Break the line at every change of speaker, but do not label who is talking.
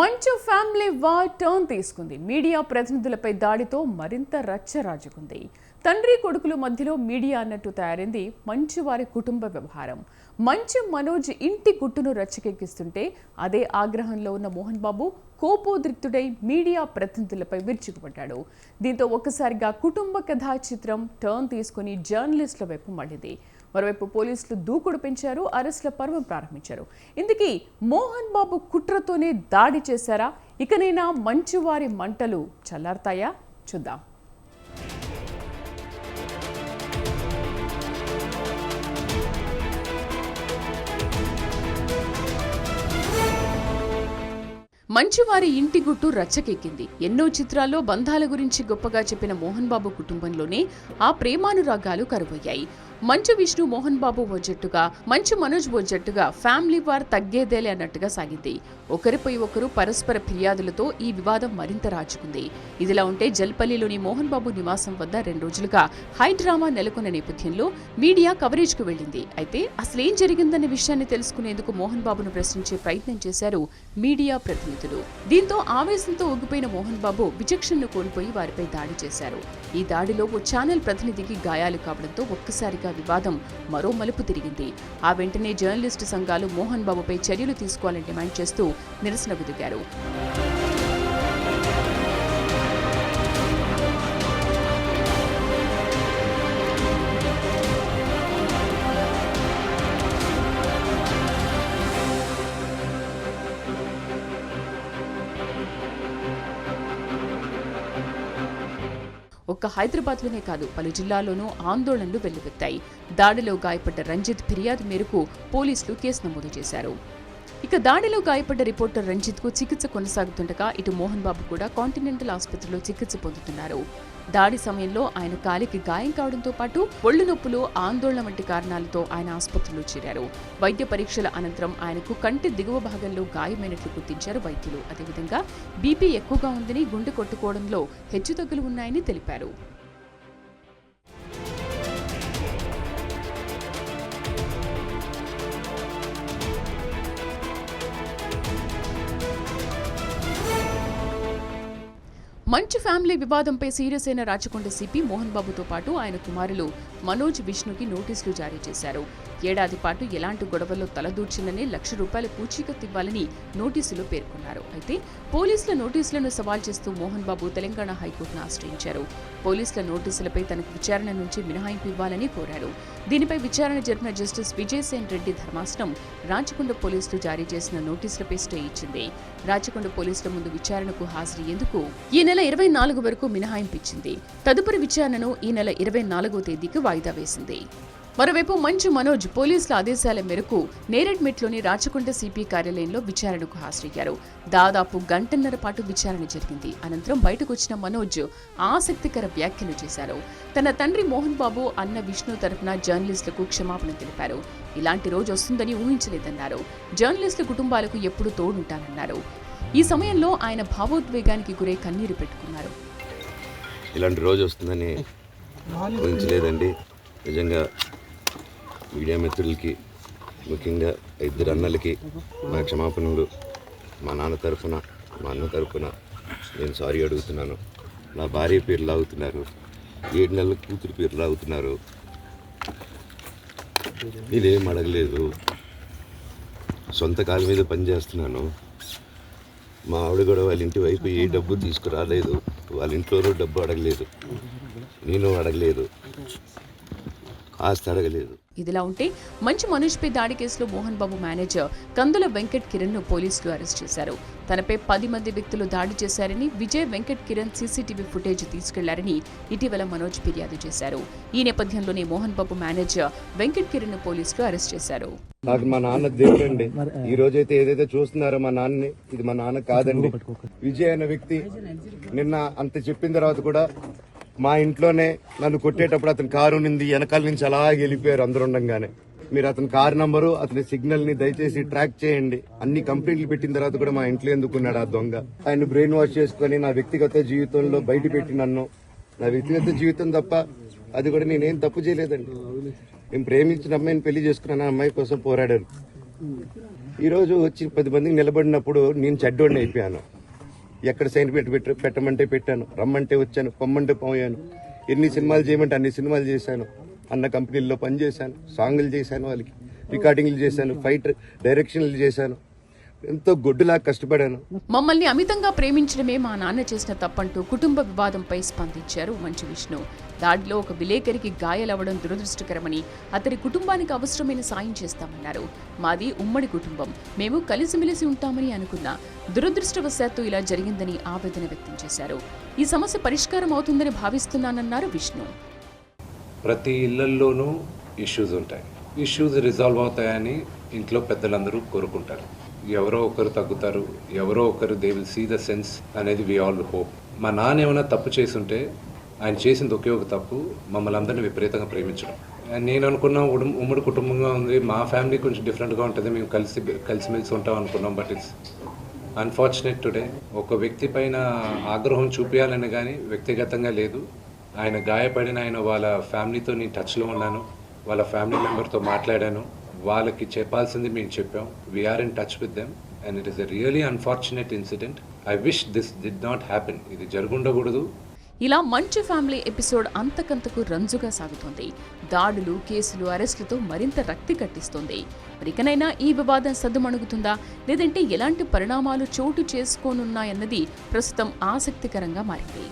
మంచు family war turn తీసుకుంది. Media ప్రతినిధులపై దాడితో మరింత రచ్చ రాజుకుంది. తండ్రి కొడుకుల మధ్యలో మీడియా అన్నట్టు తయారైంది మంచు వారి కుటుంబ వ్యవహారం. మంచు మనోజ్ ఇంటి గుట్టును రచ్చకెక్కిస్తుంటే అదే ఆగ్రహంలో ఉన్న మోహన్ బాబు కోపోద్రిక్తుడై మీడియా ప్రతినిధులపై విరుచుకుపడ్డాడు. దీంతో ఒక్కసారిగా కుటుంబ కథా చిత్రం టర్న్ తీసుకుని జర్నలిస్టుల వైపు మళ్ళింది. మరోవైపు పోలీసులు దూకుడు పెంచారు, అరెస్టుల పర్వం ప్రారంభించారు. ఇందుకీ మోహన్ బాబు కుట్రతోనే దాడి చేశారా? ఇకనైనా మంచువారి మంటలు చల్లారుతాయా? చూద్దాం. మంచువారి ఇంటి గుట్టు రచ్చకెక్కింది. ఎన్నో చిత్రాల్లో బంధాల గురించి గొప్పగా చెప్పిన మోహన్ బాబు కుటుంబంలోనే ఆ ప్రేమానురాగాలు కరువయ్యాయి. మంచు విష్ణు మోహన్ బాబు ఓ జట్టుగా, మంచు మనోజ్ ఓ జట్టుగా ఫ్యామిలీ వార్ తగ్గేదేలే అన్నట్టుగా సాగింది. ఒకరిపై ఒకరు పరస్పర ఫిర్యాదులతో ఈ వివాదం మరింత రాజుకుంది. ఇదిలా ఉంటే జల్పల్లిలోని మోహన్ బాబు నివాసం వద్ద 2 రోజులుగా హై డ్రామా నెలకొన్న నేపథ్యంలో మీడియా కవరేజ్ కు వెళ్లింది. అయితే అసలేం జరిగిందన్న విషయాన్ని తెలుసుకునేందుకు మోహన్ బాబును ప్రశ్నించే ప్రయత్నం చేశారు మీడియా ప్రతినిధులు. దీంతో ఆవేశంతో ఊగిపోయిన మోహన్ బాబు విచక్షణను కోల్పోయి వారిపై దాడి చేశారు. ఈ దాడిలో ఓ ఛానల్ ప్రతినిధికి గాయాలు కావడంతో ఒక్కసారిగా వివాదం మరో మలుపు తిరిగింది. ఆ వెంటనే జర్నలిస్టు సంఘాలు మోహన్ బాబుపై చర్యలు తీసుకోవాలని డిమాండ్ చేస్తూ నిరసనకు దిగారు. ఒక్క హైదరాబాద్లోనే కాదు, పలు జిల్లాల్లోనూ ఆందోళనలు వెల్లువెత్తాయి. దాడిలో గాయపడ్డ రంజిత్ ఫిర్యాదు మేరకు పోలీసులు కేసు నమోదు చేశారు. ఇక దాడిలో గాయపడ్డ రిపోర్టర్ రంజిత్ కు చికిత్స కొనసాగుతుండగా ఇటు మోహన్ బాబు కూడా కాంటినెంటల్ ఆసుపత్రిలో చికిత్స పొందుతున్నారు. దాడి సమయంలో ఆయన కాలికి గాయం కావడంతో పాటు ఒళ్ళు నొప్పులు, ఆందోళన వంటి కారణాలతో ఆయన ఆసుపత్రిలో చేరారు. వైద్య పరీక్షల అనంతరం ఆయనకు కంటి దిగువ భాగంలో గాయమైనట్లు గుర్తించారు వైద్యులు. అదేవిధంగా బీపీ ఎక్కువగా ఉందని, గుండె కొట్టుకోవడంలో హెచ్చుతగ్గులు ఉన్నాయని తెలిపారు. మంచు ఫ్యామిలీ వివాదంపై సీరియస్ అయిన రాచకొండ సిపి మోహన్ బాబుతో పాటు ఆయన కుమారులు మనోజ్, విష్ణుకి నోటీసులు జారీ చేశారు. ఏడాది పాటు ఎలాంటి గొడవల్లో తలదూర్చిందని ₹1,00,000 పూచీకత్తు ఇవ్వాలని నోటీసులు పేర్కొన్నారు. అయితే పోలీసుల నోటీసులను సవాల్ చేస్తూ మోహన్ బాబు తెలంగాణ హైకోర్టును ఆశ్రయించారు. పోలీసుల నోటీసులపై తనకు విచారణ నుంచి మినహాయింపు ఇవ్వాలని కోరారు. దీనిపై విచారణ జరిపిన జస్టిస్ విజయసేన్ రెడ్డి ధర్మాసనం రాచకొండ పోలీసులు జారీ చేసిన నోటీసులపై స్టే ఇచ్చింది. రాచకొండ పోలీసుల ముందు విచారణకు హాజరయ్యేందుకు ఈ నెల 24 వరకు మినహాయింపు ఇచ్చింది. తదుపరి విచారణను ఈ నెల 24వ తేదీకి వాయిదా వేసింది. మరోవైపు మంచు మనోజ్ పోలీసుల ఆదేశాల మేరకు నేరెడ్మెట్లోని రాచకొండ సిపి కార్యాలయంలో విచారణకు హాజరయ్యారు. దాదాపు గంటన్నర పాటు విచారణ జరిగింది. అనంతరం బయటకు వచ్చిన మనోజ్ ఆసక్తికర వ్యాఖ్యలు చేశారు. తన తండ్రి మోహన్ బాబు, అన్న విష్ణు తరఫున జర్నలిస్టులకు క్షమాపణ తెలిపారు. ఇలాంటి రోజు వస్తుందని ఊహించలేదన్నారు. జర్నలిస్టుల కుటుంబాలకు ఎప్పుడూ తోడుంటానన్నారు. ఈ సమయంలో ఆయన భావోద్వేగానికి గురై కన్నీరు పెట్టుకున్నారు.
ఇలాంటి రోజు వస్తుందని ఊహించలేదండి. నిజంగా మీడియా మిత్రులకి, ముఖ్యంగా 2 అన్నలకి నా క్షమాపణలు. మా నాన్న తరఫున, మా అన్న తరఫున నేను సారీ అడుగుతున్నాను. నా భార్య పేరు లాగుతున్నారు, 7 నెలల కూతురు పేరు లాగుతున్నారు. నేనేం అడగలేదు, సొంత కాళ్ళ మీద పనిచేస్తున్నాను. మా ఆవిడ కూడా వాళ్ళ ఇంటి వైపు ఏ డబ్బు తీసుకురాలేదు, వాళ్ళ ఇంట్లోనూ డబ్బు అడగలేదు, నేను అడగలేదు, ఆస్తి అడగలేదు.
ఇదిలా ఉంటే మంచు మనోజ్పై దాడి కేసులో మోహన్ బాబు మేనేజర్ కందుల వెంకట్ కిరణ్ ను పోలీసులు అరెస్ట్ చేశారు. తనపై 10 మంది వ్యక్తులు దాడి చేశారని, విజయ్, వెంకట్ కిరణ్ సీసీటీవీ ఫుటేజ్ తీసుకెళ్లారని ఇటీవల మనోజ్ ఫిర్యాదు చేశారు. ఈ నేపథ్యంలోనే మోహన్ బాబు మేనేజర్ వెంకట్ కిరణ్ ను పోలీసులు అరెస్ట్ చేశారు.
నాకు మా నాన్న దేవుడండి. ఈ రోజైతే ఏదైతే చూస్తున్నారో మా నాన్నని, ఇది మా నాన్న కాదండి. విజయ్ అనే వ్యక్తి నిన్న అంత చెప్పిన తర్వాత కూడా మా ఇంట్లోనే నన్ను కొట్టేటప్పుడు అతని కారు నింది వెనకాల నుంచి అలా వెళ్ళిపోయారు అందరు ఉండగానే. మీరు అతని కారు నంబరు, అతని సిగ్నల్ ని దయచేసి ట్రాక్ చేయండి. అన్ని కంప్లైంట్లు పెట్టిన తర్వాత కూడా మా ఇంట్లో ఎందుకున్నాడు ఆ దొంగ? ఆయన బ్రెయిన్ వాష్ చేసుకుని నా వ్యక్తిగత జీవితంలో బయట పెట్టి నన్ను, నా వ్యక్తిగత జీవితం తప్ప అది కూడా నేనేం తప్పు చేయలేదండి. నేను ప్రేమించిన అమ్మాయిని పెళ్లి చేసుకున్నాను, అమ్మాయి కోసం పోరాడాను. ఈరోజు వచ్చి 10 మందికి నిలబడినప్పుడు నేను చెడ్డోడిని అయిపోయాను. ఎక్కడ సైన్ పెట్టమంటే పెట్టాను, రమ్మంటే వచ్చాను, పొమ్మంటే పోయాను. ఎన్ని సినిమాలు చేయమంటే అన్ని సినిమాలు చేశాను. అన్న కంపెనీల్లో పనిచేశాను, సాంగులు చేశాను, వాళ్ళకి రికార్డింగ్లు చేశాను, ఫైట్ డైరెక్షన్లు చేశాను. ఎంతో గొడ్డులా కష్టపడాను.
మమ్మల్ని అమితంగా ప్రేమించడమే మా నాన్న చేసిన తప్పంటూ కుటుంబ వివాదంపై స్పందించారు మంచు విష్ణు. దాడిలో ఒక విలేకరికి గాయాలవ్వడం దురదృష్టకరమని, అతడి కుటుంబానికి అవసరమైన సాయం చేస్తామన్నారు. మాది ఉమ్మడి కుటుంబం, మేము కలిసిమెలిసి ఉంటామని అనుకున్నా. దురదృష్టవశాత్తు ఇలా జరిగిందని ఆవేదన వ్యక్తం చేశారు. ఈ సమస్య పరిష్కారం అవుతుందని భావిస్తున్నానన్నారు విష్ణు.
ప్రతి ఇళ్లల్లోనూ ఇష్యూస్ ఉంటాయి. ఇష్యూస్ రిజాల్వ్ అవుతాయని ఇంట్లో పెద్దలందరూ కోరుకుంటారు. ఎవరో ఒకరు తగ్గుతారు, ఎవరో ఒకరు they will see the sense అనేది వి ఆల్ హోప్. మా నాన్న ఏమైనా తప్పు చేస్తుంటే ఆయన చేసింది ఒకే ఒక తప్పు, మమ్మల్ని అందరినీ విపరీతంగా ప్రేమించడం. నేను అనుకున్న ఉమ్మడి కుటుంబంగా ఉంది, మా ఫ్యామిలీ కొంచెం డిఫరెంట్గా ఉంటుంది, మేము కలిసిమెలిసి ఉంటాం అనుకున్నాం. బట్ ఇట్స్ అన్ఫార్చునేట్ టుడే ఒక వ్యక్తి పైన ఆగ్రహం చూపించాలని కానీ వ్యక్తిగతంగా లేదు. ఆయన గాయపడిన ఆయన వాళ్ళ ఫ్యామిలీతో నేను టచ్లో ఉన్నాను, వాళ్ళ ఫ్యామిలీ మెంబర్తో మాట్లాడాను, వాళ్ళకి చెప్పాల్సింది మేము చెప్పాం. We are in touch with them and it is a really unfortunate incident. I wish this did not happen. ఇది జరుగుండకూడదు.
ఇలా మంచు ఫ్యామిలీ ఎపిసోడ్ అంతకంతకు రంజుగా సాగుతోంది. దాడులు, కేసులు, అరెస్టులతో మరింత రక్తి కట్టిస్తోంది. మరికనైనా ఈ వివాదం సద్దుమణుగుతుందా, లేదంటే ఎలాంటి పరిణామాలు చోటు చేసుకోనున్నాయన్నది ప్రస్తుతం ఆసక్తికరంగా మారింది.